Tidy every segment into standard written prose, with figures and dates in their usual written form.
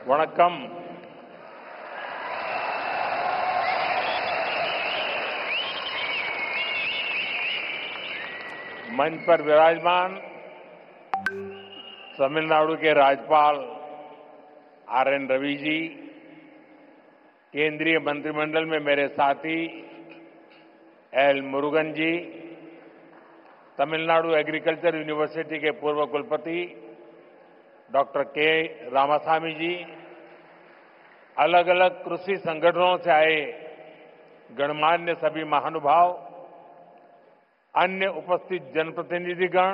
வணக்கம். मंच पर विराजमान तमिलनाडु के राज्यपाल आर.एन. रवि जी, केंद्रीय मंत्रिमंडल में मेरे साथी एल. मुरुगन जी, तमिलनाडु एग्रीकल्चर यूनिवर्सिटी के पूर्व कुलपति डॉक्टर के. रामासामी जी, अलग अलग कृषि संगठनों से आए गणमान्य सभी महानुभाव, अन्य उपस्थित जनप्रतिनिधिगण,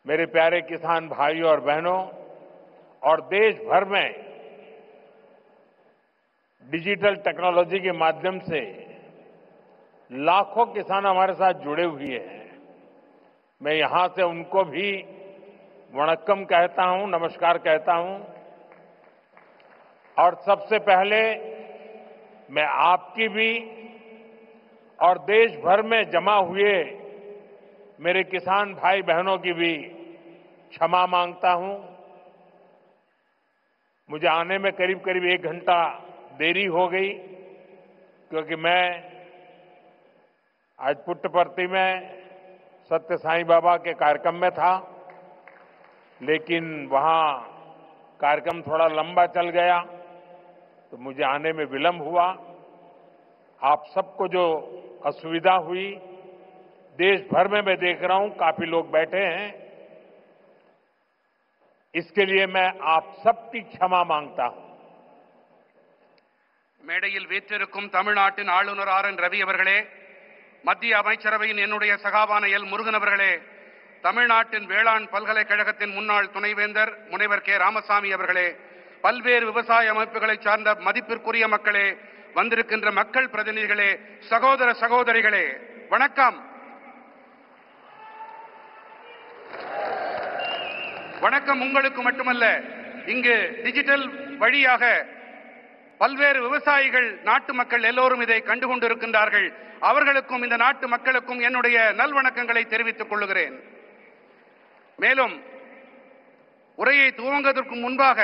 मेरे प्यारे किसान भाइयों और बहनों और देश भर में डिजिटल टेक्नोलॉजी के माध्यम से लाखों किसान हमारे साथ जुड़े हुए हैं। मैं यहां से उनको भी वणक्कम कहता हूं, नमस्कार कहता हूं और सबसे पहले मैं आपकी भी और देश भर में जमा हुए मेरे किसान भाई बहनों की भी क्षमा मांगता हूं। मुझे आने में करीब करीब 1 घंटा देरी हो गई क्योंकि मैं आज पुट्टपर्ती में सत्य साईं बाबा के कार्यक्रम में था, लेकिन वहां कार्यक्रम थोड़ा लंबा चल गया तो मुझे आने में विलंब हुआ। आप सबको जो असुविधा हुई, देश भर में मैं देख रहा हूं काफी लोग बैठे हैं, इसके लिए मैं आप सबकी क्षमा मांगता हूं। மேடையில் வீற்றிருக்கும் தமிழ்நாட்டின் ஆளுநர் ஆர்.என். ரவி அவர்களே, மத்திய அமைச்சரவையின் என்னுடைய சகாவான எல். முருகன் அவர்களே, தமிழ்நாட்டின் வேளாண் பல்கலைக்கழகத்தின் முன்னாள் துணைவேந்தர் முனைவர் கே. ராமசாமி அவர்களே, பல்வேறு விவசாய அமைப்புகளை சார்ந்த மதிப்பிற்குரிய மக்களே, வந்திருக்கின்ற மக்கள் பிரதிநிதிகளே, சகோதர சகோதரிகளே, வணக்கம். வணக்கம் உங்களுக்கு மட்டுமல்ல, இங்கு டிஜிட்டல் வழியாக பல்வேறு விவசாயிகள், நாட்டு மக்கள் எல்லோரும் இதை கண்டுகொண்டிருக்கின்றார்கள். அவர்களுக்கும் இந்த நாட்டு மக்களுக்கும் என்னுடைய நல்வணக்கங்களை தெரிவித்துக் கொள்கிறேன். மேலும் உரையை துவங்குவதற்கு முன்பாக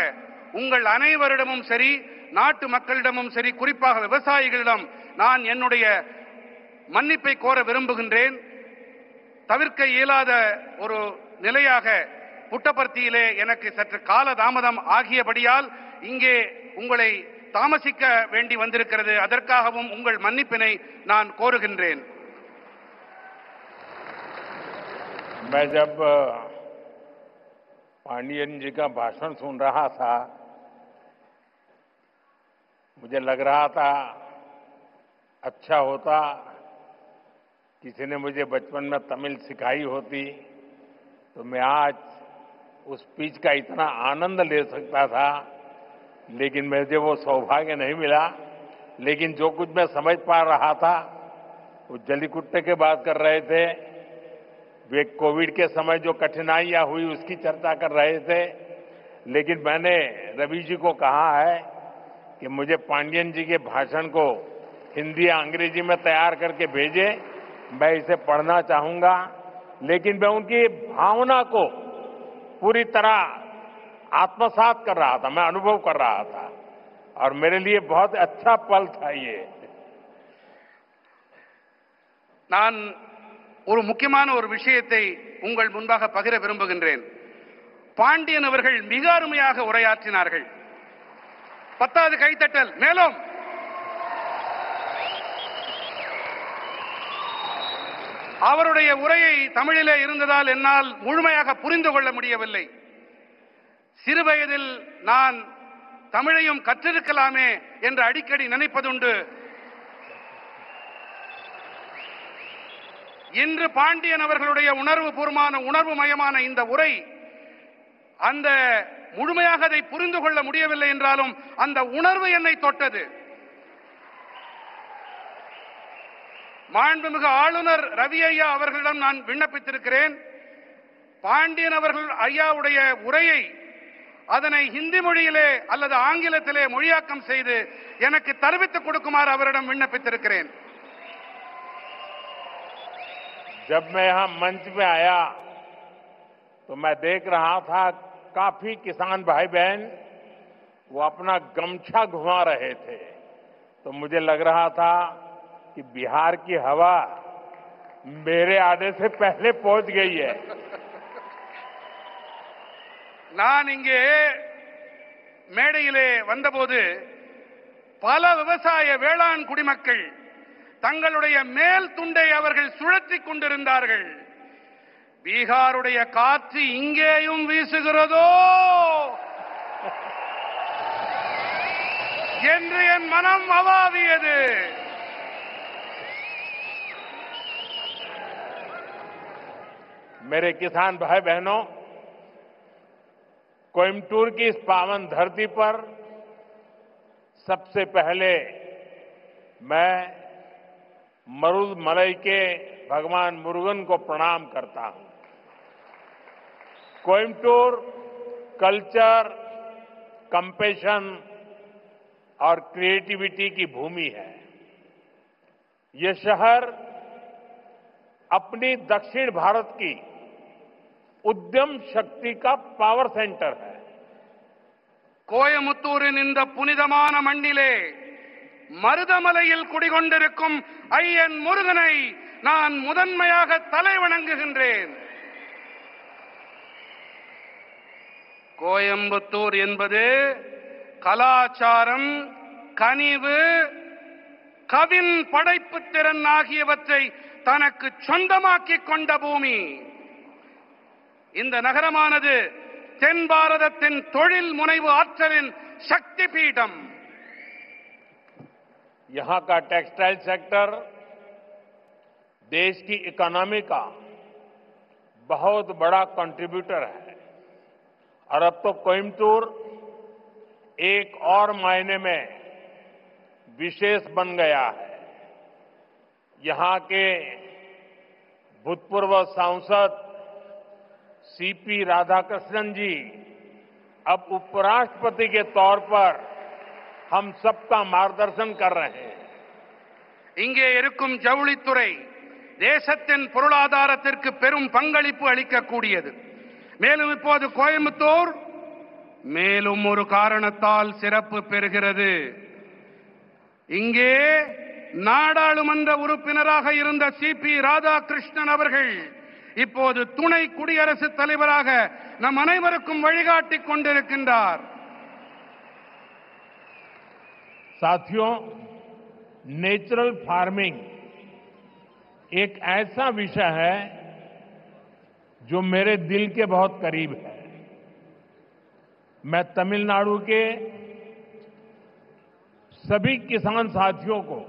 உங்கள் அனைவரிடமும் சரி, நாட்டு மக்களிடமும் சரி, குறிப்பாக விவசாயிகளிடம் நான் என்னுடைய மன்னிப்பை கோர விரும்புகின்றேன். தவிர்க்க இயலாத ஒரு நிலையாக புட்டபர்த்தியிலே எனக்கு சற்று கால தாமதம் ஆகியபடியால் இங்கே உங்களை தாமசிக்க வேண்டி வந்திருக்கிறது. அதற்காகவும் உங்கள் மன்னிப்பினை நான் கோருகின்றேன். मैं जब पांडियन जी का भाषण सुन रहा था, मुझे लग रहा था अच्छा होता किसी ने मुझे बचपन में तमिल सिखाई होती तो मैं आज उस स्पीच का इतना आनंद ले सकता था, लेकिन मुझे वो सौभाग्य नहीं मिला। लेकिन जो कुछ मैं समझ पा रहा था, वो जलीकुट्टे की बात कर रहे थे, वे कोविड के समय जो कठिनाइयां हुई उसकी चर्चा कर रहे थे। लेकिन मैंने रवि जी को कहा है कि मुझे पांडियन जी के भाषण को हिंदी या अंग्रेजी में तैयार करके भेजे, मैं इसे पढ़ना चाहूंगा। लेकिन मैं उनकी भावना को पूरी तरह आत्मसात कर रहा था, मैं अनुभव कर रहा था और मेरे लिए बहुत अच्छा पल था ये। நான் ஒரு முக்கியமான ஒரு விஷயத்தை உங்கள் முன்பாக பகிர விரும்புகின்றேன். பாண்டியன் அவர்கள் மிக அருமையாக உரையாற்றினார்கள். 10வது கைத்தட்டல். மேலும் அவருடைய உரையை தமிழிலே இருந்ததால் என்னால் முழுமையாக புரிந்து கொள்ள முடியவில்லை. சிறுவயதில் நான் தமிழையும் கற்றிருக்கலாமே என்று அடிக்கடி நினைப்பதுண்டு. இன்று பாண்டியன் அவர்களுடைய உணர்வு மயமான இந்த உரை, அந்த முழுமையாக அதை புரிந்து கொள்ள முடியவில்லை என்றாலும் அந்த உணர்வு என்னை தொட்டது. மாண்புமிகு ஆளுநர் ரவி ஐயா அவர்களிடம் நான் விண்ணப்பித்திருக்கிறேன். பாண்டியன் அவர்கள் ஐயாவுடைய உரையை அதனை ஹிந்தி மொழியிலே அல்லது ஆங்கிலத்திலே மொழியாக்கம் செய்து எனக்கு தெரிவித்துக் கொடுக்குமாறு அவரிடம் விண்ணப்பித்திருக்கிறேன். जब मैं यहां मंच में आया तो मैं देख रहा था काफी किसान भाई बहन वो अपना गमछा घुमा रहे थे, तो मुझे लग रहा था कि बिहार की हवा मेरे आने से पहले पहुंच गई है। நான் இங்கே மேடையிலே வந்தபோது பல விவசாய வேளாண் குடிமக்கள் தங்களுடைய மேல் துண்டை அவர்கள் சுழற்றிக் கொண்டிருந்தார்கள். பீகாருடைய காற்று இங்கேயும் வீசுகிறதோ என்று என் மனம் அவாவியது. मेरे किसान भाई बहनों, कोयम्बटूर की इस पावन धरती पर सबसे पहले मैं मरुदमलई के भगवान मुरुगन को प्रणाम करता हूं। कोयम्बटूर कल्चर, कंपैशन और क्रिएटिविटी की भूमि है। ये शहर अपनी दक्षिण भारत की उद्यम शक्ति का पावर सेंटर है। கோயமுத்தூரின் இந்த புனிதமான மண்ணிலே மருதமலையில் குடிகொண்டிருக்கும் ஐயன் முருகனை நான் முதன்மையாக தலைவணங்குகின்றேன். கோயம்புத்தூர் என்பது கலாச்சாரம், கனிவு, கவின் படைப்பு திறன் ஆகியவற்றை தனக்கு சொந்தமாக்கிக் கொண்ட பூமி. இந்த நகரமானது தென் பாரதத்தின் தொழில் முனைவு ஆற்றலின் சக்தி பீடம். यहां का टेक्सटाइल सेक्टर देश की इकोनॉमी का बहुत बड़ा कंट्रीब्यूटर है और अब तो कोयम्बटूर एक और मायने में विशेष बन गया है। यहां के भूतपूर्व सांसद सीपी राधाकृष्णन जी अब उपराष्ट्रपति के तौर पर हम सबका मार्गदर्शन कर रहे हैं। இங்கே இருக்கும் ஜவுளித்துறை தேசத்தின் பொருளாதாரத்திற்கு பெரும் பங்களிப்பு அளிக்கக்கூடியது. மேலும் இப்போது கோயம்புத்தூர் மேலும் ஒரு காரணத்தால் சிறப்பு பெறுகிறது. இங்கே நாடாளுமன்ற உறுப்பினராக இருந்த சிபி ராதாகிருஷ்ணன் அவர்கள் இப்போது துணை குடியரசுத் தலைவராக நம் அனைவருக்கும் வழிகாட்டிக் கொண்டிருக்கின்றார். साथियों, नेचुरल फार्मिंग एक ऐसा विषय है जो मेरे दिल के बहुत करीब है। मैं तमिलनाडु के सभी किसान साथियों को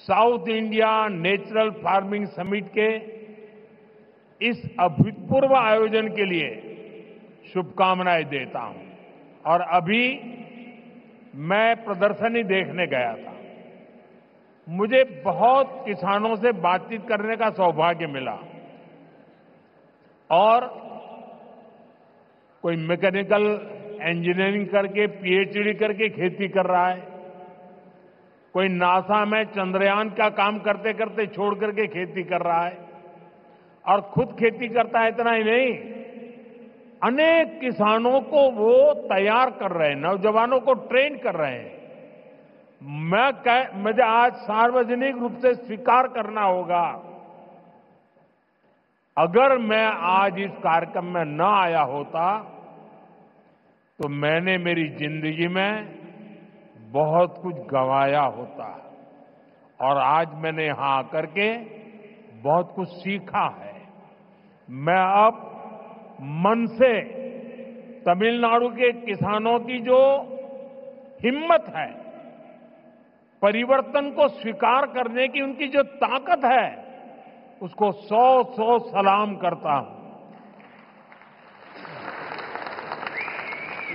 south India natural farming summit के इस अभूतपूर्व आयोजन के लिए शुभकामनाएं देता हूं। और अभी मैं प्रदर्शनी देखने गया था। मुझे बहुत किसानों से बातचीत करने का सौभाग्य मिला और कोई मैकेनिकल इंजीनियरिंग करके पीएचडी करके खेती कर रहा है, कोई नासा में चंद्रयान का काम करते करते छोड़ करके खेती कर रहा है और खुद खेती करता है। इतना ही नहीं, अनेक किसानों को वो तैयार कर रहे हैं, नौजवानों को ट्रेन कर रहे हैं। मुझे आज सार्वजनिक रूप से स्वीकार करना होगा, अगर मैं आज इस कार्यक्रम में न आया होता तो मैंने मेरी जिंदगी में बहुत कुछ गंवाया होता और आज मैंने यहां आकर के बहुत कुछ सीखा है। मैं अब मन से तमिलनाडु के किसानों की जो हिम्मत है, परिवर्तन को स्वीकार करने की उनकी जो ताकत है, उसको 100 सलाम करता हूं।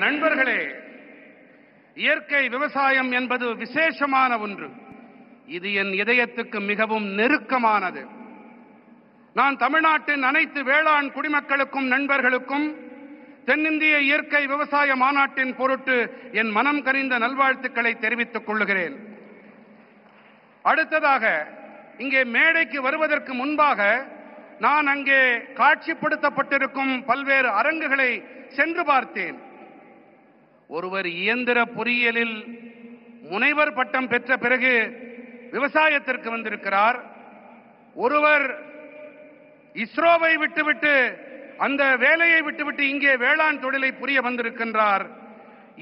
நண்பர்களே, இயற்கை விவசாயம் என்பது விசேஷமான ஒன்று. இது என் இதயத்துக்கு மிகவும் நெருக்கமானது. நான் தமிழ்நாட்டின் அனைத்து வேளாண் குடிமக்களுக்கும் நண்பர்களுக்கும் தென்னிந்திய இயற்கை விவசாய மாநாட்டின் பொருட்டு என் மனம் கனிந்த நல்வாழ்த்துக்களை தெரிவித்துக் கொள்கிறேன். அடுத்ததாக இங்கே மேடைக்கு வருவதற்கு முன்பாக நான் அங்கே காட்சிப்படுத்தப்பட்டிருக்கும் பல்வேறு அரங்குகளை சென்று பார்த்தேன். ஒருவர் இயந்திர பொறியியலில் முனைவர் பட்டம் பெற்ற பிறகு விவசாயத்திற்கு வந்திருக்கிறார். ஒருவர் இஸ்ரோவை விட்டுவிட்டு அந்த வேலையை விட்டுவிட்டு இங்கே வேளாண் தொழிலை புரிய வந்திருக்கின்றார்.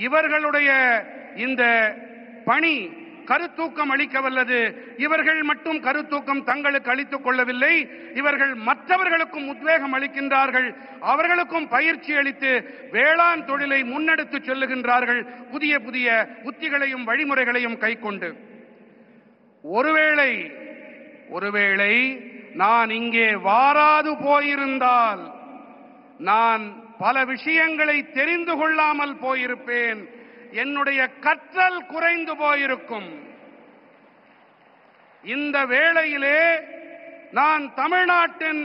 இவர்களுடைய இந்த பணி கருத்தூக்கம் அளிக்க வல்லது. இவர்கள் மட்டும் கருத்தூக்கம் தங்களுக்கு அளித்துக் கொள்ளவில்லை, இவர்கள் மற்றவர்களுக்கும் உத்வேகம் அளிக்கின்றார்கள், அவர்களுக்கும் பயிற்சி அளித்து வேளாண் தொழிலை முன்னெடுத்து செல்லுகின்றார்கள், புதிய புதிய உத்திகளையும் வழிமுறைகளையும் கைக்கொண்டு. ஒருவேளை நான் இங்கே வாராது போயிருந்தால் நான் பல விஷயங்களை தெரிந்து கொள்ளாமல் போயிருப்பேன், என்னுடைய கற்றல் குறைந்து போயிருக்கும். இந்த வேளையிலே நான் தமிழ்நாட்டின்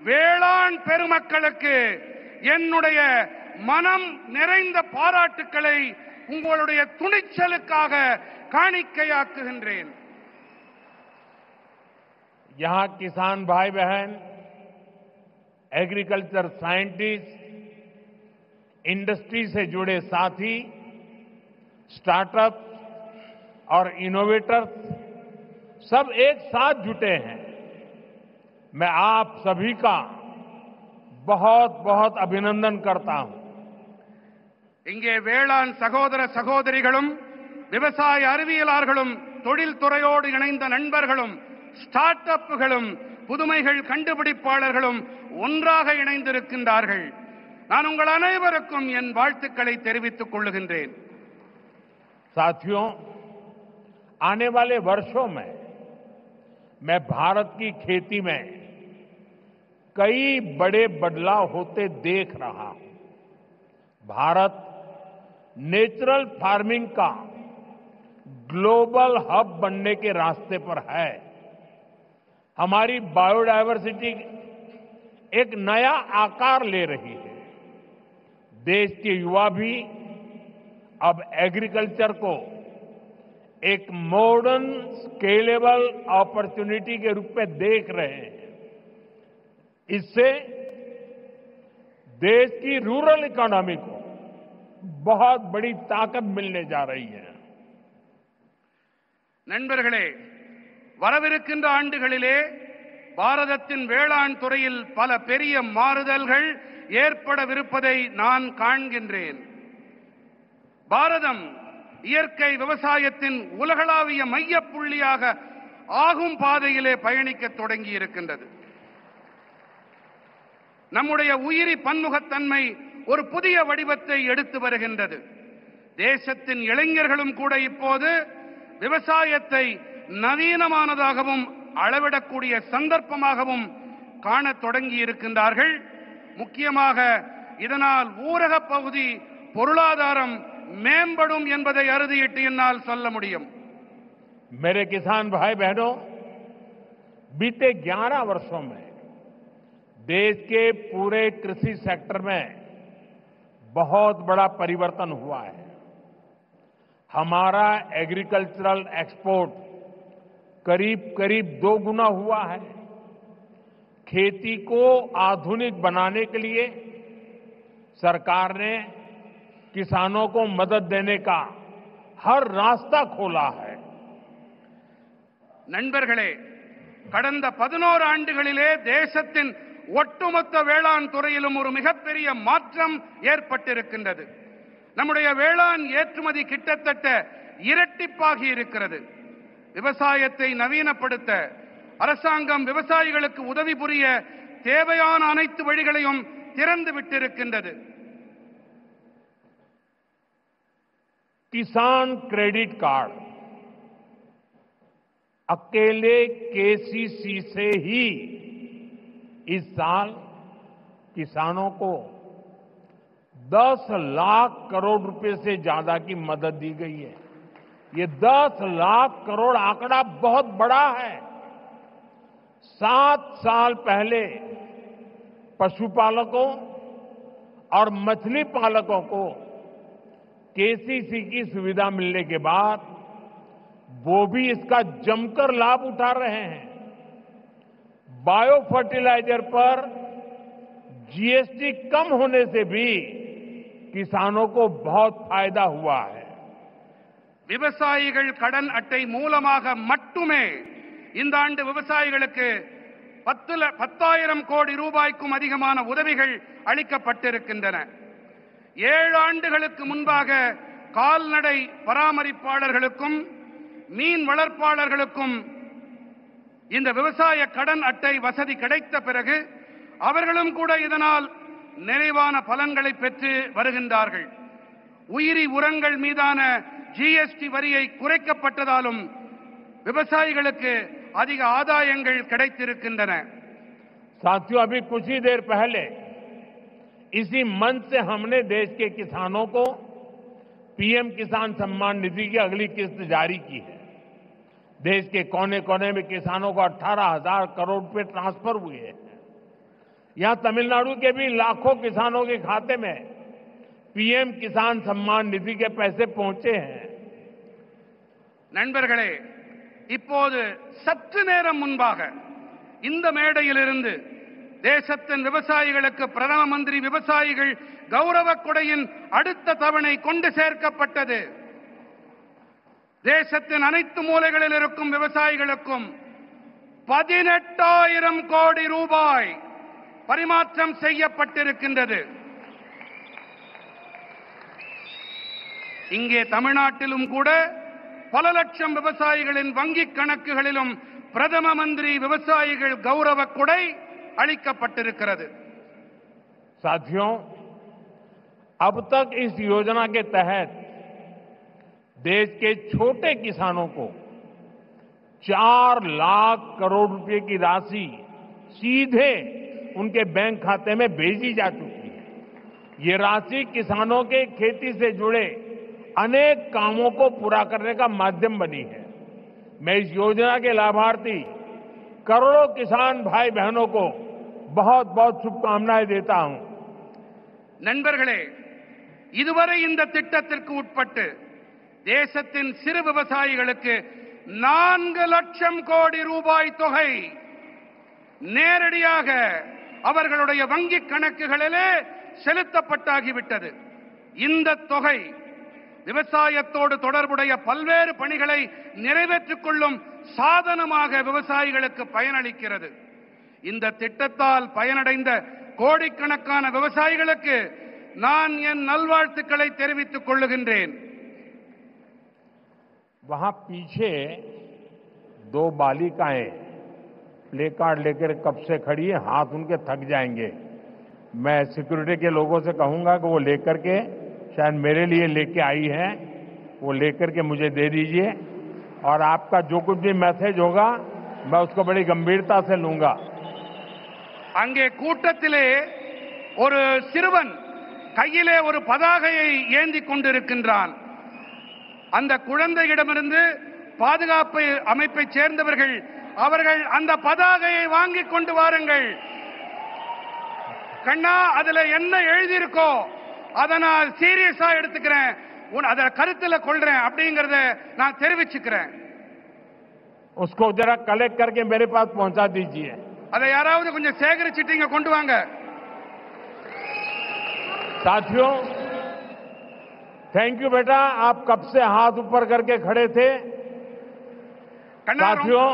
வேளாண் பெருமக்களுக்கு என்னுடைய மனம் நிறைந்த பாராட்டுக்களை உங்களுடைய துணிச்சலுக்காக காணிக்கையாக்குகின்றேன். यहां किसान भाई बहन, एग्रीकल्चर साइंटिस्ट, इंडस्ट्री से जुड़े साथी, स्टार्टअप और इनोवेटर्स सब एक साथ जुटे हैं. मैं आप सभी का बहुत बहुत अभिनंदन करता हूं. இங்கே வேளாண் சகோதர சகோதரிகளும் விவசாய அறிவியலாளர்களும் தொழில்துறையோடு இணைந்த நண்பர்களும் ஸ்டார்ட் அப்புகளும் புதுமைகள் கண்டுபிடிப்பாளர்களும் ஒன்றாக இணைந்திருக்கின்றார்கள். நான் உங்கள் அனைவருக்கும் என் வாழ்த்துக்களை தெரிவித்துக் கொள்ளுகின்றேன். साथियों, आने वाले वर्षों में मैं भारत की खेती में कई बड़े बदलाव होते देख रहा हूं. भारत नेचुरल फार्मिंग का ग्लोबल हब बनने के रास्ते पर है. हमारी बायोडायवर्सिटी एक नया आकार ले रही है. देश के युवा भी अब एग्रीकल्चर को एक मॉडर्न स्केलेबल अपॉर्चुनिटी के रूप में देख रहे हैं. इससे देश की रूरल इकोनॉमी को बहुत बड़ी ताकत मिलने जा रही है. நண்பர்களே, வரவிருக்கின்ற ஆண்டுகளிலே பாரதத்தின் வேளாண் துறையில் பல பெரிய மாறுதல்கள் ஏற்படவிருப்பதை நான் காண்கின்றேன். பாரதம் இயற்கை விவசாயத்தின் உலகளாவிய மையப்புள்ளியாக ஆகும் பாதையிலே பயணிக்க தொடங்கி இருக்கின்றது. நம்முடைய உயிரி பன்முகத்தன்மை ஒரு புதிய வடிவத்தை எடுத்து வருகின்றது. தேசத்தின் இளைஞர்களும் கூட இப்போது விவசாயத்தை நவீனமானதாகவும் அளவிடக்கூடிய சந்தர்ப்பமாகவும் காணத் தொடங்கி இருக்கின்றார்கள். முக்கியமாக இதனால் ஊரக பகுதி பொருளாதாரம் மேம்படும் என்பதை அறுதியிட்டு என்னால் சொல்ல முடியும். मेरे किसान भाई बहनों, बीते 11 वर्षों में देश के पूरे कृषि सेक्टर में बहुत बड़ा परिवर्तन हुआ है. हमारा एग्रीकल्चरल एक्सपोर्ट करीब करीब 2 गुना हुआ है. खेती को आधुनिक बनाने के लिए सरकार ने किसानों को मदद देने का हर रास्ता खोला है. நண்பர்களே, கடந்த 11 ஆண்டுகளிலே தேசத்தின் ஒட்டுமொத்த வேளாண் துறையிலும் ஒரு மிகப்பெரிய மாற்றம் ஏற்பட்டிருக்கின்றது. நம்முடைய வேளாண் ஏற்றுமதி கிட்டத்தட்ட இரட்டிப்பாகி இருக்கிறது. விவசாயத்தை நவீனப்படுத்த அரசாங்கம் விவசாயிகளுக்கு உதவி புரிய தேவையான அனைத்து வழிகளையும் திறந்து விட்டிருக்கின்றது. किसान क्रेडिट कार्ड अकेले केसीसी से ही इस साल किसानों को 10 लाख करोड़ रुपए से ज्यादा की मदद दी गई है. ये 10 लाख करोड़ आंकड़ा बहुत बड़ा है. 7 साल पहले पशुपालकों और मछली पालकों को केसीसी की सुविधा मिलने के बाद वो भी इसका जमकर लाभ उठा रहे हैं. बायो फर्टिलाइजर पर जीएसटी कम होने से भी किसानों को बहुत फायदा हुआ है। விவசாயிகள் கடன் அட்டை மூலமாக மட்டுமே இந்த ஆண்டு விவசாயிகளுக்கு 10,000 கோடி ரூபாய்க்கும் அதிகமான உதவிகள் அளிக்கப்பட்டிருக்கின்றன. 7 ஆண்டுகளுக்கு முன்பாக கால்நடை பராமரிப்பாளர்களுக்கும் மீன் வளர்ப்பாளர்களுக்கும் இந்த விவசாய கடன் அட்டை வசதி கிடைத்த பிறகு அவர்களும் கூட இதனால் நிறைவான பலன்களை பெற்று வருகின்றார்கள். உயிரி உரங்கள் மீதான ஜிஎஸ்டி வரியை குறைக்கப்பட்டதாலும் விவசாயிகளுக்கு அதிக ஆதாயங்கள் கிடைத்திருக்கின்றன. साथियों, अभी कुछ ही देर पहले इसी मंच से हमने देश के किसानों को पीएम किसान सम्मान निधि की अगली किस्त जारी की है। देश के कोने कोने में किसानों को 18,000 करोड़ रुपए ट्रांसफर हुए हैं। यहां तमिलनाडु के भी लाखों किसानों के खाते में पीएम किसान सम्मान निधि के पैसे पहुंचे हैं। நண்பர்களே, இப்போது சற்று நேரம் முன்பாக இந்த மேடையிலிருந்து தேசத்தின் விவசாயிகளுக்கு பிரதம மந்திரி விவசாயிகள் கௌரவ கொடையின் அடுத்த தவணை கொண்டு சேர்க்கப்பட்டது. தேசத்தின் அனைத்து மூலைகளில் இருக்கும் விவசாயிகளுக்கும் 18,000 கோடி ரூபாய் பரிமாற்றம் செய்யப்பட்டிருக்கின்றது. இங்கே தமிழ்நாட்டிலும் கூட பல லட்சம் விவசாயிகளின் வங்கிக் கணக்குகளிலும் பிரதம மந்திரி விவசாயிகள் கௌரவ கொடை அளிக்கப்பட்டிருக்கிறது. साथियों, अब तक इस योजना के तहत देश के छोटे किसानों को 4 लाख करोड़ रुपए की राशि सीधे उनके बैंक खाते में भेजी जा चुकी है। ये राशि किसानों के खेती से जुड़े अनेक कामों को पूरा करने का माध्यम बनी है। मैं इस योजना के लाभार्थी करोड़ों किसान भाई बहनों को बहुत बहुत शुभकामनाएं देता हूं। நண்பர்களே, இதுவரை இந்த திட்டத்திற்கு உட்பட்டு தேசத்தின் சிறு விவசாயிகளுக்கு 4 லட்சம் கோடி ரூபாய் தொகை நேரடியாக அவர்களுடைய வங்கிக் கணக்குகளிலே செலுத்தப்பட்டாகிவிட்டது. இந்த தொகை விவசாயத்தோடு தொடர்புடைய பல்வேறு பணிகளை நிறைவேற்றிக் கொள்ளும் சாதனமாக விவசாயிகளுக்கு பயனளிக்கிறது. இந்த திட்டத்தால் பயனடைந்த கோடிக்கணக்கான விவசாயிகளுக்கு நான் என் நல்வாழ்த்துக்களை தெரிவித்துக் கொள்ளுகின்றேன். वहां पीछे 2 बालिकाएं प्ले कार्ड लेकर कब से खड़ी है, हाथ उनके थक जाएंगे। मैं सिक्योरिटी के लोगों से कहूंगा कि वो लेकर के, शायद मेरे लिए लेके आई है, वो लेकर के मुझे दे दीजिए और आपका जो कुछ भी मैसेज होगा मैं उसको बड़ी गंभीरता से लूंगा। அங்கே கூட்டத்திலே ஒரு சிறுவன் கையிலே ஒரு பதாகையை ஏந்தி கொண்டிருக்கின்றான். அந்த குழந்தையிடமிருந்து பாதுகாப்பு அமைப்பை சேர்ந்தவர்கள் அவர்கள் அந்த பதாகையை வாங்கி கொண்டு வாருங்கள். கண்ணா, அதுல என்ன எழுதியிருக்கோ அதை நான் சீரியஸா எடுத்துக்கிறேன், அத கருத்துல கொள்றேன் அப்படிங்கறத நான் தெரிவிச்சுக்கிறேன். उसको जरा कलेक्ट करके मेरे पास पहुंचा दीजिए। அதை யாராவது கொஞ்சம் சேகரிச்சிட்டு இங்க கொண்டு வாங்க. साथियों, थैंक यू बेटा, आप कब से हाथ ऊपर करके खड़े थे। साथियों,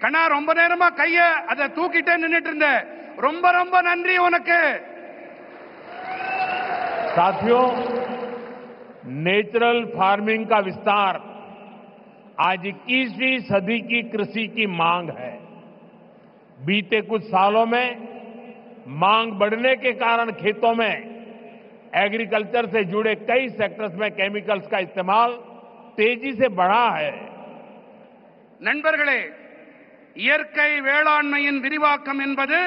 கண்ணா ரொம்ப நேரமா கைய அதை தூக்கிட்டே நின்னுட்டு இருந்த, ரொம்ப ரொம்ப நன்றி உனக்கு. साथियों, नेचुरल फार्मिंग का विस्तार आज 21वीं सदी की कृषि की मांग है। बीते कुछ सालों में मांग बढ़ने के कारण खेतों में एग्रीकल्चर से जुड़े कई सेक्टर्स में केमिकल्स का इस्तेमाल तेजी से बढ़ा है। நண்பர்களே, இயற்கை வேளாண்மையின் விரிவாக்கம் என்பது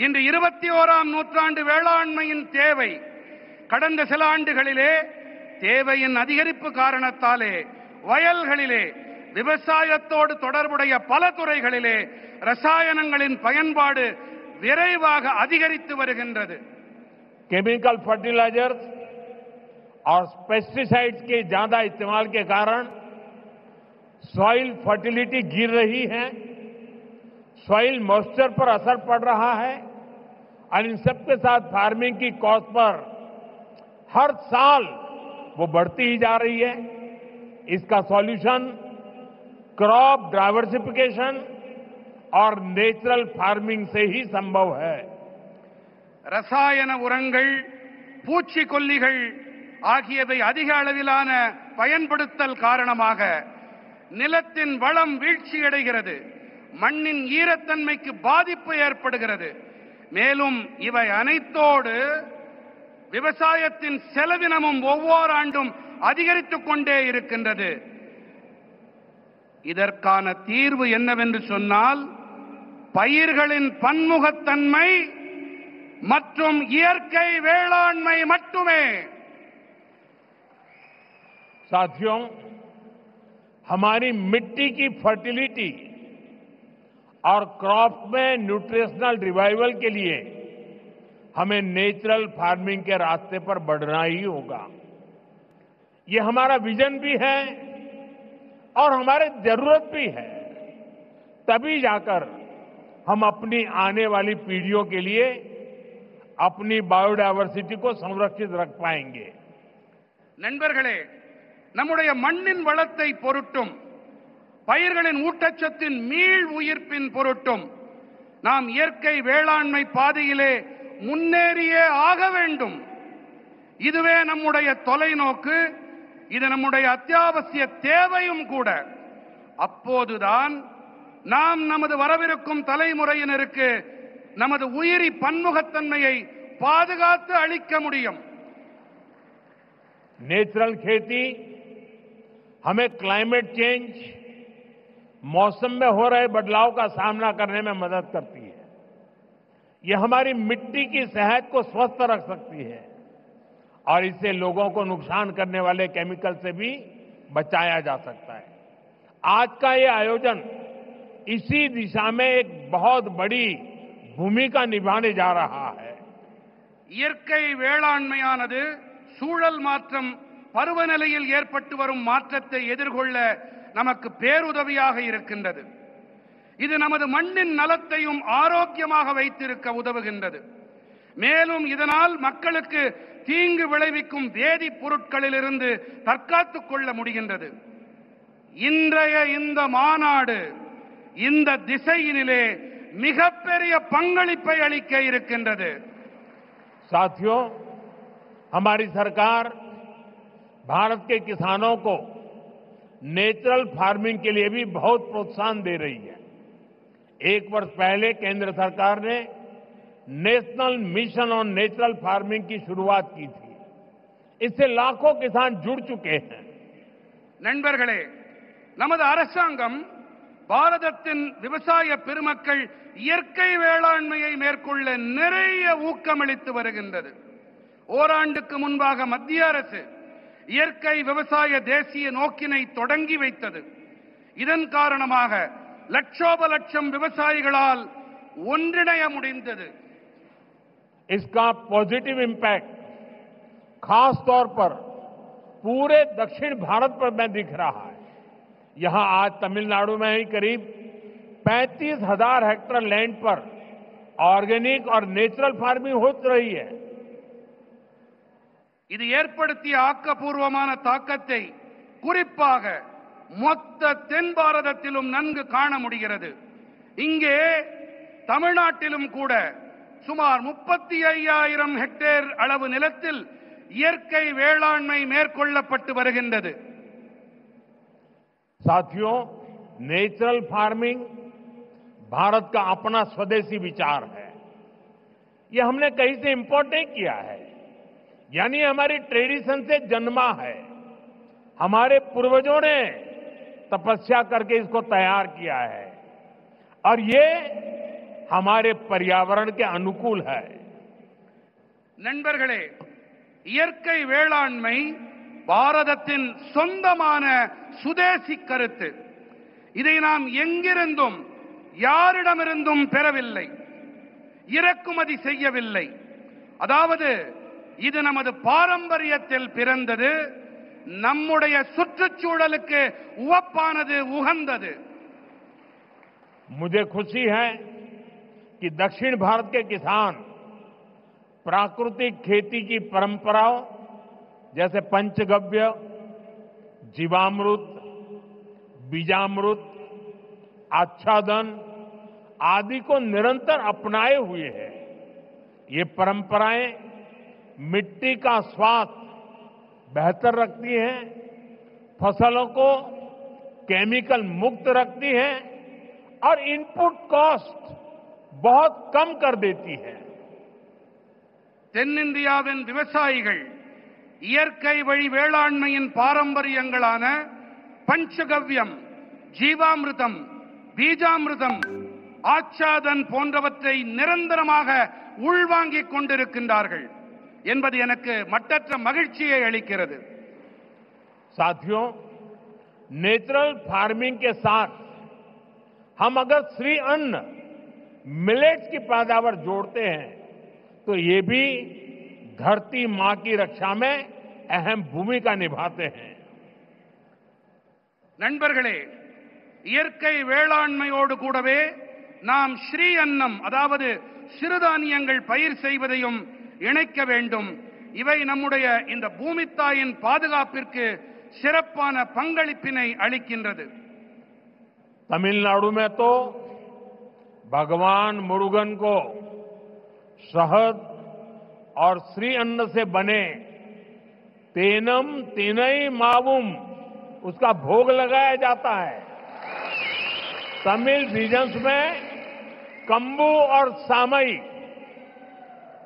இன்று 21ஆம் நூற்றாண்டு வேளாண்மையின் தேவை. கடந்த சில ஆண்டுகளிலே தேவையின் அதிகரிப்பு காரணத்தாலே வயல்களிலே விவசாயத்தோடு தொடர்புடைய பல துறைகளிலே ரசாயனங்களின் பயன்பாடு விரைவாக அதிகரித்து வருகின்றது. केमिकल फर्टिलाइजर्स और पेस्टिसाइड्स के ज्यादा इस्तेमाल के कारण सॉइल फर्टिलिटी गिर रही है, सॉइल मॉइस्चर पर असर पड़ रहा है और इन सबके साथ फार्मिंग की कॉस्ट पर हर साल वो बढ़ती ही जा रही है। इसका सॉल्यूशन क्रॉप डाइवर्सिफिकेशन और नेचुरल फार्मिंग से ही संभव है। ரசாயன உரங்கள், பூச்சிக்கொல்லிகள் ஆகியவை அதிக அளவிலான பயன்படுத்தல் காரணமாக நிலத்தின் வளம் வீழ்ச்சியடைகிறது, மண்ணின் ஈரத்தன்மைக்கு பாதிப்பு ஏற்படுகிறது. மேலும் இவை அனைத்தோடு விவசாயத்தின் செலவினமும் ஒவ்வொரு ஆண்டும் அதிகரித்துக் கொண்டே இருக்கின்றது. இதற்கான தீர்வு என்னவென்று சொன்னால், பயிர்களின் பன்முகத்தன்மை மற்றும் இயற்கை வேளாண்மை மட்டுமே. साथियों, हमारी मिट्टी की फर्टिलिटी और क्रॉप में न्यूट्रिशनल रिवाइवल के लिए हमें नेचुरल फार्मिंग के रास्ते पर बढ़ना ही होगा। ये हमारा विजन भी है और हमारी जरूरत भी है। तभी जाकर हम अपनी आने वाली पीढ़ियों के लिए अपनी बायोडायवर्सिटी को संरक्षित रख पाएंगे। நண்பர்களே, நம்முடைய மண்ணின் வளத்தை பொருட்டும் பயிர்களின் ஊட்டச்சத்தின் மீள் உயிர்ப்பின் பொருட்டும் நாம் இயற்கை வேளாண்மை பாதையிலே முன்னேறியே ஆக வேண்டும். இதுவே நம்முடைய தொலைநோக்கு, இது நம்முடைய அத்தியாவசிய தேவையும் கூட. அப்போதுதான் நாம் நமது வரவிருக்கும் தலைமுறையினருக்கு நமது உயிரி பன்முகத்தன்மையை பாதுகாத்து அளிக்க முடியும். नेचुरल खेती हमें क्लाइमेट चेंज, मौसम में हो रहे बदलाव का सामना करने में मदद करती है। यह हमारी मिट्टी की सेहत को स्वस्थ रख सकती है और इससे लोगों को नुकसान करने वाले केमिकल से भी बचाया जा सकता है। आज का ये आयोजन इसी दिशा में एक बहुत बड़ी भूमिका निभाने जा रहा है। இயற்கை வேளாண்மையானது சூழல் மாற்றம், பருவநிலையில் ஏற்பட்டு வரும் மாற்றத்தை எதிர்கொள்ள நமக்கு பேருதவியாக இருக்கின்றது. இது நமது மண்ணின் நலத்தையும் ஆரோக்கியமாக வைத்திருக்க உதவுகின்றது. மேலும் இதனால் மக்களுக்கு தீங்கு விளைவிக்கும் வேதிப் பொருட்களிலிருந்து தற்காத்துக் கொள்ள முடிகின்றது. இன்றைய இந்த மாநாடு இந்த திசையினிலே மிகப்பெரிய பங்களிப்பை அளிக்க இருக்கின்றது. साथियों, हमारी सरकार भारत के किसानों को नेचुरल फार्मिंग के लिए भी बहुत प्रोत्साहन दे रही है। एक वर्ष पहले केंद्र सरकार ने national mission on natural farming की शुरुआत की थी। इससे लाखों किसान जुड़ चुके हैं। நண்பர்களே, நமது அரசாங்கம் பாரதத்தின் விவசாய பெருமக்கள் இயற்கை வேளாண்மையை மேற்கொள்ள நிறைய ஊக்கமளித்து வருகின்றது. ஓராண்டுக்கு முன்பாக மத்திய அரசு இயற்கை விவசாய தேசிய நோக்கினை தொடங்கி வைத்தது. இதன் காரணமாக லட்சோப லட்சம் விவசாயிகளால் ஒன்றிணைய முடிந்தது. इसका पॉजिटिव इम्पैक्ट खास तौर पर पूरे दक्षिण भारत पर में दिख रहा है। यहां आज तमिलनाडु में ही करीब 35,000 हेक्टेयर लैंड पर ऑर्गेनिक और नेचुरल फार्मिंग हो रही है। இது ஏற்படுத்திய ஆக்கப்பூர்வமான தாக்கத்தை குறிப்பாக மொத்த தென் பாரதத்திலும் நன்கு காண முடிகிறது. இங்கே தமிழ்நாட்டிலும் கூட சுமார் 35,000 ஹெக்டேர் அளவு நிலத்தில் இயற்கை வேளாண்மை மேற்கொள்ளப்பட்டு வருகின்றது. साथियों, नेचुरल फार्मिंग भारत का अपना स्वदेशी विचार है। यह हमने कहीं से इंपोर्ट नहीं किया है, यानी हमारी ट्रेडिशन से जन्मा है। हमारे पूर्वजों ने तपस्या करके इसको तैयार किया है और ये हमारे पर्यावरण के अनुकूल है। நண்பர்களே, இயற்கை வேளாண்மை பாரதத்தின் சொந்தமான சுதேசி கருத்து. இதை நாம் எங்கிருந்தும் யாரிடமிருந்தும் பெறவில்லை, இறக்குமதி செய்யவில்லை. அதாவது இது நமது பாரம்பரியத்தில் பிறந்தது, நம்முடைய சுற்றுச்சூழலுக்கு உவப்பானது, உகந்தது. मुझे खुशी है कि दक्षिण भारत के किसान प्राकृतिक खेती की परंपराओं जैसे पंचगव्य, जीवामृत, बीजामृत, आच्छादन आदि को निरंतर अपनाए हुए है। ये परंपराएं मिट्टी का स्वास्थ्य बेहतर रखती हैं, फसलों को केमिकल मुक्त रखती हैं और इनपुट कॉस्ट बहुत कम कर देती है। தென்னிந்தியாவின் விவசாயிகள் இயற்கை வழி வேளாண்மையின் பாரம்பரியங்களான பஞ்சகவ்யம், ஜீவாமிர்தம், பீஜாமிர்தம், ஆச்சாதன் போன்றவற்றை நிரந்தரமாக உள்வாங்கிக் கொண்டிருக்கின்றார்கள் என்பது எனக்கு மட்டற்ற மகிழ்ச்சியை அளிக்கிறது। साथियों, नेचुरल फार्मिंग के साथ हम अगर श्री अन्न, मिलेट्स की पैदावार जोड़ते हैं तो ये भी धरती मां की रक्षा में अहम भूमिका निभाते हैं। நண்பர்களே, இயற்கை வேளாண்மையோடு கூடவே நாம் ஸ்ரீ அன்னம், அதாவது சிறுதானியங்கள் பயிர் செய்வதையும் இணைக்க வேண்டும்। இவை நம்முடைய இந்த பூமித்தாயின் பாதுகாப்பிற்கு சிறப்பான பங்களிப்பினை அளிக்கின்றது। तमिलनाडु में तो भगवान मुरुगन को शहद और श्री अन्न से बने तेनम तिनई मावुम उसका भोग लगाया जाता है। तमिल रीजन्स में कंबू और सामई,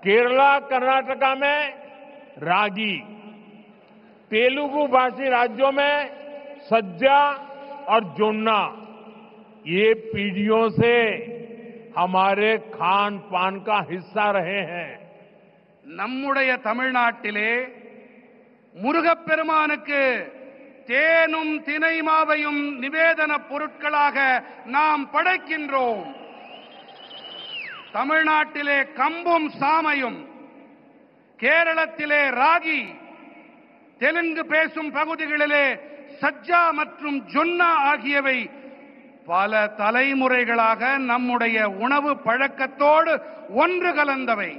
केरला कर्नाटका में रागी, तेलुगु भाषी राज्यों में सज्जा और जोन्ना, ये पीढ़ियों से हमारे खान पान का हिस्सा रहे हैं। நம்முடைய தமிழ்நாட்டிலே முருகப்பெருமானுக்கு தேனும் தினைமாவையும் நிவேதன பொருட்களாக நாம் படைக்கின்றோம்। தமிழ்நாட்டிலே கம்பும் சாமையும், கேரளத்திலே ராகி, தெலுங்கு பேசும் பகுதிகளிலே சஜ்ஜா மற்றும் ஜொன்னா ஆகியவை பல தலைமுறைகளாக நம்முடைய உணவு பழக்கத்தோடு ஒன்று கலந்தவை।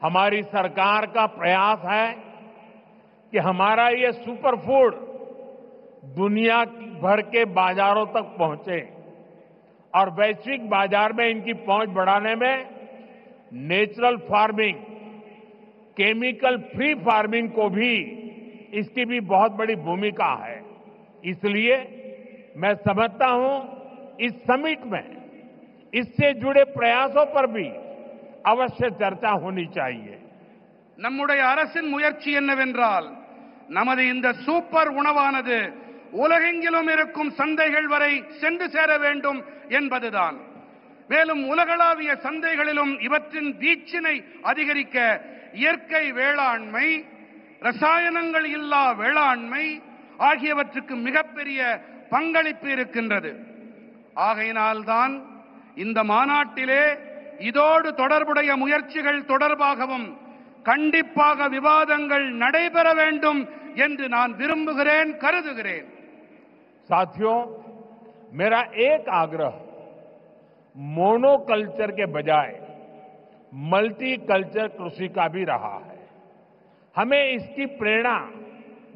हमारी सरकार का प्रयास है कि हमारा ये सुपर फूड दुनिया भर के बाजारों तक पहुंचे और वैश्विक बाजार में इनकी पहुंच बढ़ाने में natural farming, chemical free farming को भी, इसकी भी बहुत बड़ी भूमिका है। इसलिए मैं समझता हूं इस समिट में इससे जुड़े प्रयासों पर भी अवश्य चर्चा होनी चाहिए। நம்முடைய அரசின் முயற்சி என்னவென்றால், நமது இந்த சூப்பர் உணவானது உலகெங்கிலும் இருக்கும் சந்தைகள் வரை சென்று சேர வேண்டும் என்பதுதான்। மேலும் உலகளாவிய சந்தைகளிலும் இவற்றின் வீச்சினை அதிகரிக்க இயற்கை வேளாண்மை, ரசாயனங்கள் இல்லா வேளாண்மை ஆகியவற்றுக்கு மிகப்பெரிய பங்களிப்பு இருக்கின்றது। ஆகையினால்தான் இந்த மாநாட்டிலே இதோடு தொடர்புடைய முயற்சிகள் தொடர்பாகவும் கண்டிப்பாக விவாதங்கள் நடைபெற வேண்டும் என்று நான் விரும்புகிறேன், கருதுகிறேன்। साथियों, मेरा एक आग्रह मोनोकल्चर के बजाय मल्टी कल्चर कृषि का भी रहा है। हमें इसकी प्रेरणा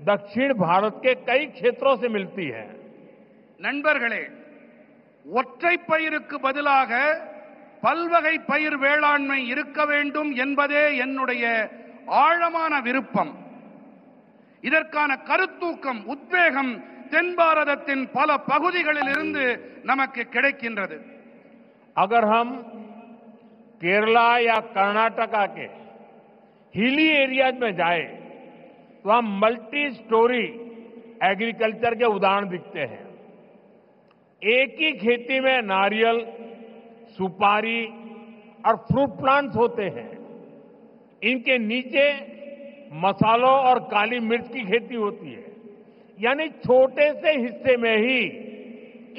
दक्षिण भारत के कई क्षेत्रों से मिलती है। நண்பர்களே, ஒற்றை பயிருக்கு பதிலாக பல்வகை பயிர் வேளாண்மை இருக்க வேண்டும் என்பதே என்னுடைய ஆழமான விருப்பம்। இதற்கான கருத்தூக்கம், உத்வேகம் தென் பாரதத்தின் பல பகுதிகளில் இருந்து நமக்கு கிடைக்கின்றது। अगर हम केरला या कर्नाटका के हिली एरियाज में जाए तो हम मल्टी स्टोरी एग्रीकल्चर के उदाहरण दिखते हैं। एक ही खेती में नारियल, सुपारी और फ्रूट प्लांट्स होते हैं। इनके नीचे मसालों और काली मिर्च की खेती होती है। यानी छोटे से हिस्से में ही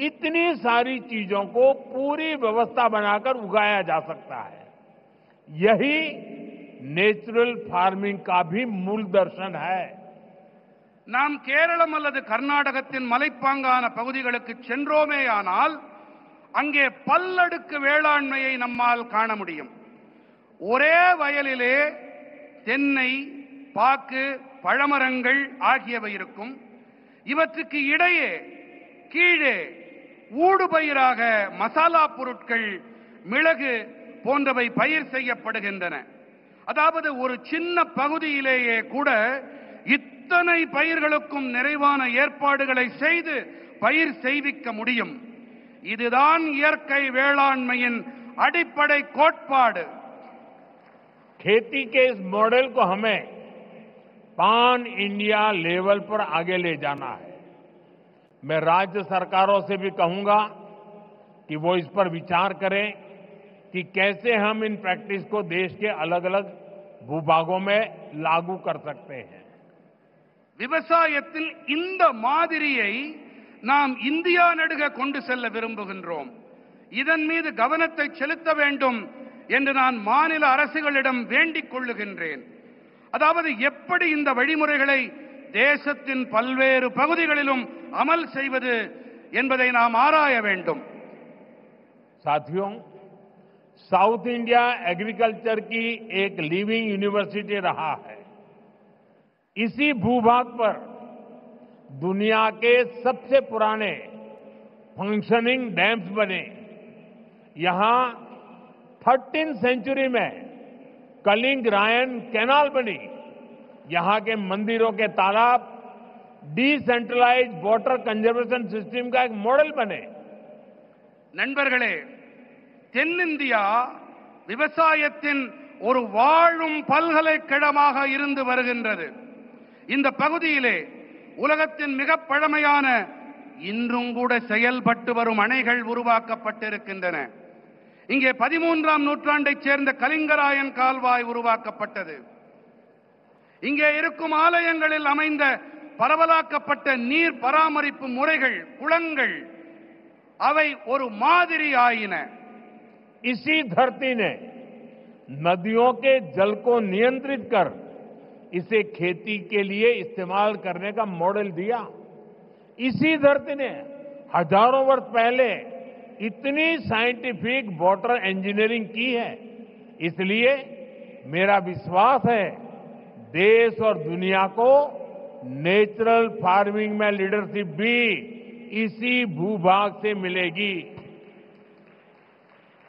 इतनी सारी चीजों को पूरी व्यवस्था बनाकर उगाया जा सकता है। यही नेचुरल फार्मिंग का भी मूल दर्शन है। நாம் கேரளம் அல்லது கர்நாடகத்தின் மலைப்பாங்கான பகுதிகளுக்கு சென்றோமேயானால் அங்கே பல்லடுக்கு வேளாண்மையை நம்மால் காண முடியும்। ஒரே வயலிலே தென்னை, பாக்கு, பழமரங்கள் ஆகியவை இருக்கும். இவற்றுக்கு இடையே கீழே ஊடுபயிராக மசாலா பொருட்கள், மிளகு போன்றவை பயிர் செய்யப்படுகின்றன. அதாவது ஒரு சின்ன பகுதியிலேயே கூட இத்தனை பயிர்களுக்கும் நிறைவான ஏற்பாடுகளை செய்து பயிர் செய்விக்க முடியும். இதுதான் இயற்கை வேளாண்மையின் அடிப்படை கோட்பாடு. खेती के इस मॉडल को हमें पान इंडिया लेवल पर आगे ले जाना है. मैं राज्य सरकारों से भी कहूंगा कि वो इस पर विचार करें कि कैसे हम इन प्रैक्टिस को देश के अलग अलग भूभागों में लागू कर सकते हैं. விவசாயத்தில் இந்த மாதிரியை நாம் இந்தியா நெடுக கொண்டு செல்ல விரும்புகின்றோம். இதன் மீது கவனத்தை செலுத்த வேண்டும் என்று நான் மாநில அரசுகளிடம் வேண்டிக் கொள்ளுகின்றேன். அதாவது எப்படி இந்த வழிமுறைகளை தேசத்தின் பல்வேறு பகுதிகளிலும் அமல் செய்வது என்பதை நாம் ஆராய வேண்டும். साथियों, साउथ इंडिया एग्रीकल्चर की एक लिविंग यूनिवर्सिटी रहा है. इसी भूभाग पर दुनिया के सबसे पुराने फंक्शनिंग डैम्स बने. यहां 13वीं सेंचुरी में कलिंग रायन कैनाल बनी. यहां के मंदिरों के तालाब डिसेंट्रलाइज्ड वाटर कंजर्वेशन सिस्टम का एक मॉडल बने. நண்பர்களே, தென்னிந்தியா விவசாயத்தின் ஒரு வாழும் பல்கலைக்கழகமாக இருந்து வருகின்றது. இந்த பகுதியிலே உலகத்தின் மிக பழமையான, இன்றும் கூட செயல்பட்டு வரும் அணைகள் உருவாக்கப்பட்டிருக்கின்றன. இங்கே 13ஆம் நூற்றாண்டைச் சேர்ந்த கலிங்கராயன் கால்வாய் உருவாக்கப்பட்டது. இங்கே இருக்கும் ஆலயங்களில் அமைந்த பரவலாக்கப்பட்ட நீர் பராமரிப்பு முறைகள், குளங்கள், அவை ஒரு மாதிரி ஆயின. इसी धरती ने नदियों के जल को नियंत्रित कर इसे खेती के लिए इस्तेमाल करने का मॉडल दिया. इसी धरती ने हजारों वर्ष पहले इतनी साइंटिफिक वाटर इंजीनियरिंग की है. इसलिए मेरा विश्वास है देश और दुनिया को नेचुरल फार्मिंग में लीडरशिप भी इसी भूभाग से मिलेगी.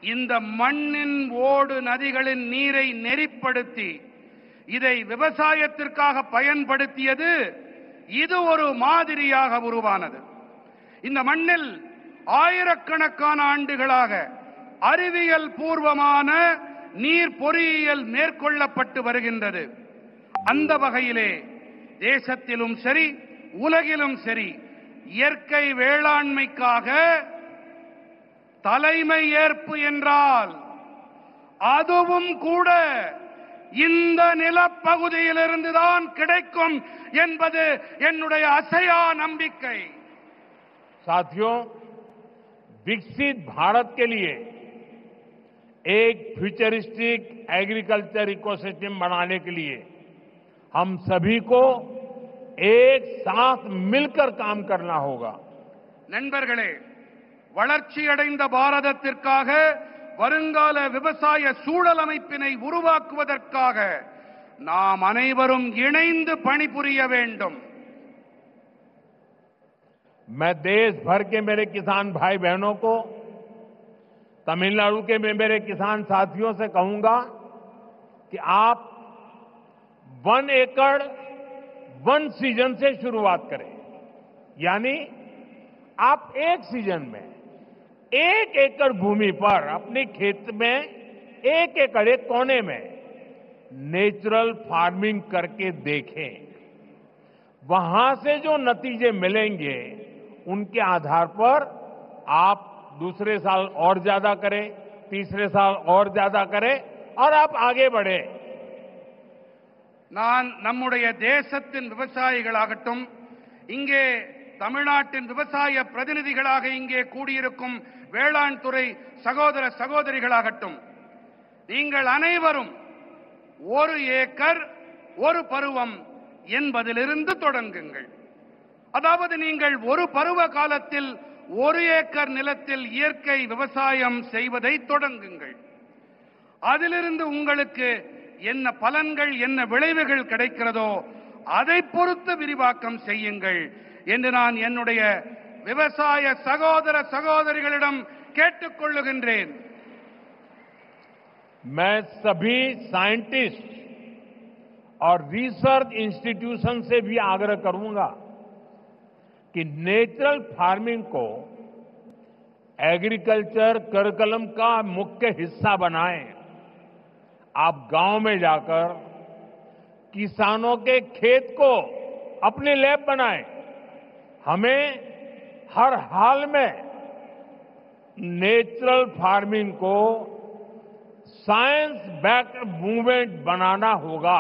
இந்த மண்ணின் ஓடு நதிகளின் நீரை நெறிப்படுத்தி இதை விவசாயத்திற்காக பயன்படுத்தியது இது ஒரு மாதிரியாக உருவானது. இந்த மண்ணில் ஆயிரக்கணக்கான ஆண்டுகளாக அறிவியல் பூர்வமான நீர் பொறியியல் மேற்கொள்ளப்பட்டு வருகின்றது. அந்த வகையிலே தேசத்திலும் சரி, உலகிலும் சரி, இயற்கை வேளாண்மைக்காக தலைமை ஏற்பு என்றால் அதுவும் கூட இந்த நிலப்பகுதியிலிருந்துதான் கிடைக்கும் என்பது என்னுடைய அசையா நம்பிக்கை. साथियों, विकसित भारत के लिए एक फ्यूचरिस्टिक एग्रीकल्चर इकोसिस्टम बनाने के लिए हम सभी को एक साथ मिलकर काम करना होगा. நண்பர்களே, வளர்ச்சியடைந்த பாரதத்திற்காக வருங்கால விவசாய சூழல் அமைப்பினை உருவாக்குவதற்காக நாம் அனைவரும் இணைந்து பணிபுரிய வேண்டும். मैं देश भर के मेरे किसान भाई बहनों को, तमिलनाडु के मेरे किसान साथियों से कहूंगा कि आप 1 एकड़ 1 सीजन से शुरुआत करें. यानी आप एक सीजन में 1 एकड़ भूमि पर अपने खेत में 1 एकड़ एक कोने में नेचुरल फार्मिंग करके देखें. वहां से जो नतीजे मिलेंगे उनके आधार पर आप दूसरे साल और ज्यादा करें, तीसरे साल और ज्यादा करें और आप आगे बढ़े. நான் நம்முடைய தேசத்தின் விவசாயிகளாகட்டும், இங்கே தமிழ்நாட்டின் விவசாய பிரதிநிதிகளாக இங்கே கூடியிருக்கும் வேளாண் துறை சகோதர சகோதரிகளாகட்டும், நீங்கள் அனைவரும் 1 ஏக்கர் 1 பருவம் என்பதிலிருந்து தொடங்குங்கள். அதாவது நீங்கள் ஒரு பருவ காலத்தில் 1 ஏக்கர் நிலத்தில் இயற்கை விவசாயம் செய்வதை தொடங்குங்கள். அதிலிருந்து உங்களுக்கு என்ன பலன்கள் என்ன விளைவுகள் கிடைக்கிறதோ அதை பொறுத்து விரிவாக்கம் செய்யுங்கள் என்று நான் என்னுடைய விவசாய சகோதர சகோதரிகளிடம் கேட்டுக்கொள்ளுகின்றேன். मैं सभी साइंटिस्ट और रिसर्च इंस्टीट्यूशन से भी आग्रह करूंगा कि नेचुरल फार्मिंग को एग्रीकल्चर करिकुलम का मुख्य हिस्सा बनाएं। आप गांव में जाकर किसानों के खेत को अपनी लैब बनाएं। हमें हर हाल में नेचुरल फार्मिंग को साइंस बैक्ड मूवमेंट बनाना होगा।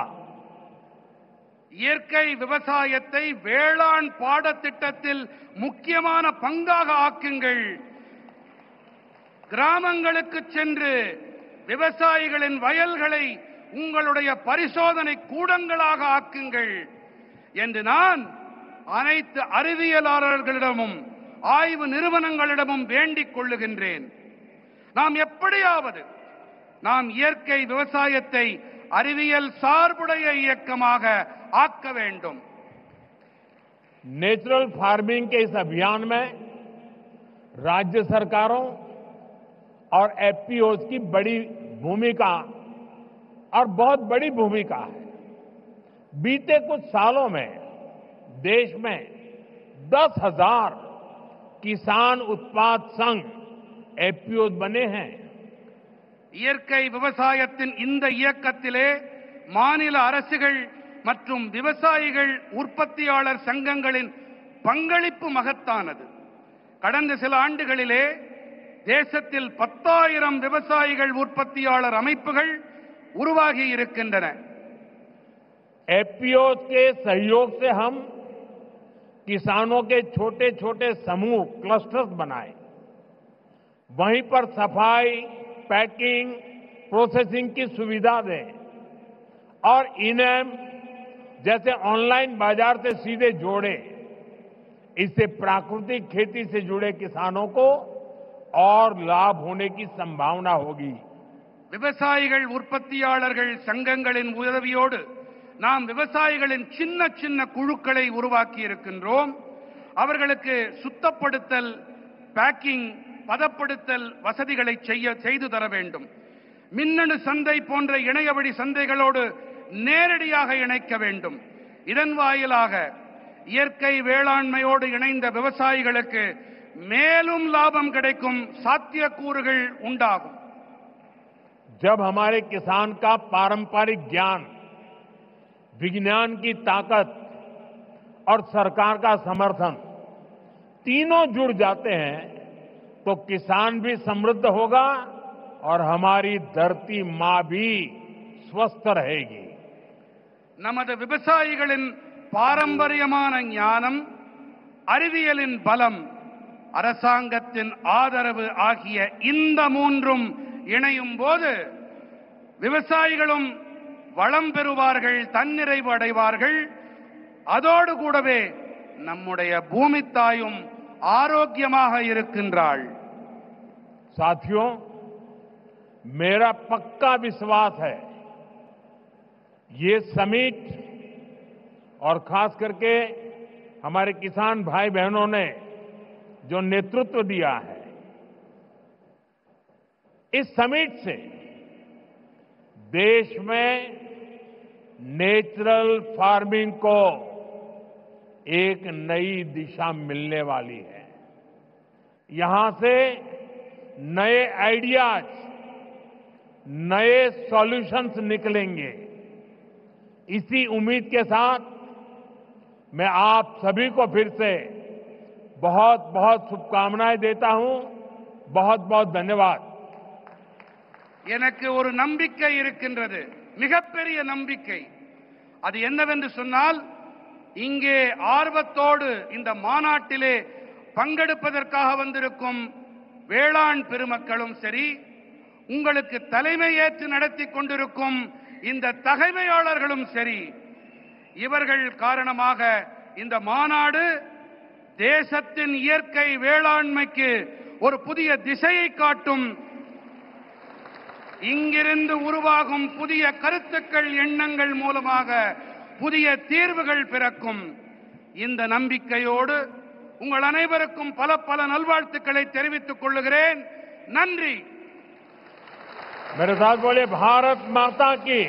இயற்கை விவசாயத்தை வேளாண் பாடத்திட்டத்தில் முக்கியமான பங்காக ஆக்குங்கள். கிராமங்களுக்கு சென்று விவசாயிகளின் வயல்களை உங்களுடைய பரிசோதனை கூடங்களாக ஆக்குங்கள் என்று நான் அனைத்து அறிவியலாளர்களிடமும் ஆய்வு நிறுவனங்களிடமும் வேண்டிக் கொள்ளுகின்றேன். நாம் எப்படியாவது நாம் இயற்கை விவசாயத்தை அறிவியல் சார்புடைய இயக்கமாக आक வேண்டும். नेचुरल फार्मिंग के इस अभियान में राज्य सरकारों और एफपीओज की बड़ी भूमिका और बहुत बड़ी भूमिका है। बीते कुछ सालों में देश में 10,000 किसान उत्पाद संघ एफपीओज बने हैं। இயற்கை விவசாயத்தின் இந்த இயக்கத்திலே மாநில அரசுகள் மற்றும் விவசாயிகள் உற்பத்தியாளர் சங்கங்களின் பங்களிப்பு மகத்தானது. கடந்த சில ஆண்டுகளிலே தேசத்தில் 10,000 விவசாயிகள் உற்பத்தியாளர் அமைப்புகள் உருவாகி இருக்கின்றன. एफपीओज के सहयोग से हम किसानों के छोटे छोटे समूह क्लस्टर्स बनाए, वहीं पर सफाई, पैकिंग, प्रोसेसिंग की सुविधा दें और इनेम जैसे ऑनलाइन बाजार से सीधे जोड़े। इससे प्राकृतिक खेती से जुड़े किसानों को और लाभ होने की संभावना होगी। விவசாயிகள் உற்பத்தியாளர்கள் சங்கங்களின் உதவியோடு நாம் விவசாயிகளின் சின்ன சின்ன குழுக்களை உருவாக்கி இருக்கின்றோம். அவர்களுக்கு சுத்தப்படுத்தல், பேக்கிங், பதப்படுத்தல் வசதிகளை செய்து தர வேண்டும். மின்னணு சந்தை போன்ற இணையவழி சந்தைகளோடு நேரடியாக இணைக்க வேண்டும். இதன் வாயிலாக இயற்கை வேளாண்மையோடு இணைந்த விவசாயிகளுக்கு மேலும் லாபம் கிடைக்கும் சாத்தியக்கூறுகள் உண்டாகும். जब हमारे किसान का पारंपरिक ज्ञान, विज्ञान की ताकत और सरकार का समर्थन तीनों जुड़ जाते हैं तो किसान भी समृद्ध होगा और हमारी धरती मां भी स्वस्थ रहेगी. நமது விவசாயிகளின் பாரம்பரியமான ஞானம், அறிவியலின் பலம், அரசாங்கத்தின் ஆதரவு ஆகிய இந்த மூன்றும் இணையும் போது விவசாயிகளும் வளம் பெறுவார்கள், தன்னிறைவு அடைவார்கள். அதோடு கூடவே நம்முடைய பூமி தாயும் ஆரோக்கியமாக இருக்கின்றாள். साथियों, मेरा पक्का विश्वास है ये समिट और खास करके हमारे किसान भाई बहनों ने जो नेतृत्व दिया है, इस समिट से देश में नेचुरल फार्मिंग को एक नई दिशा मिलने वाली है. यहां से नए आइडियाज, नए सॉल्यूशंस निकलेंगे. इसी उम्मीद के साथ मैं आप सभी को फिर से बहुत बहुत शुभकामनाएं देता हूं. बहुत बहुत धन्यवाद. எனக்கு ஒரு நம்பிக்கை இருக்கின்றது, மிகப்பெரிய நம்பிக்கை. அது என்னவென்று சொன்னால், இங்கே ஆர்வத்தோடு இந்த மாநாட்டிலே பங்கெடுப்பதற்காக வந்திருக்கும் வேளாண் பெருமக்களும் சரி, உங்களுக்கு தலைமை ஏற்று நடத்தி கொண்டிருக்கும் இந்த தகைமையாளர்களும் சரி, இவர்கள் காரணமாக இந்த மாநாடு தேசத்தின் இயற்கை வேளாண்மைக்கு ஒரு புதிய திசையை காட்டும் இங்கிருந்து உருவாகும் புதிய கருத்துக்கள், எண்ணங்கள் மூலமாக புதிய தீர்வுகள் பிறக்கும். இந்த நம்பிக்கையோடு உங்கள் அனைவருக்கும் பல பல நல்வாழ்த்துக்களை தெரிவித்துக் கொள்கிறேன். நன்றி. मेरे साथ बोले भारत माता की,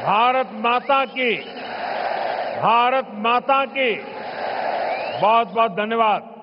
भारत माता की, भारत माता की. बहुत बहुत धन्यवाद.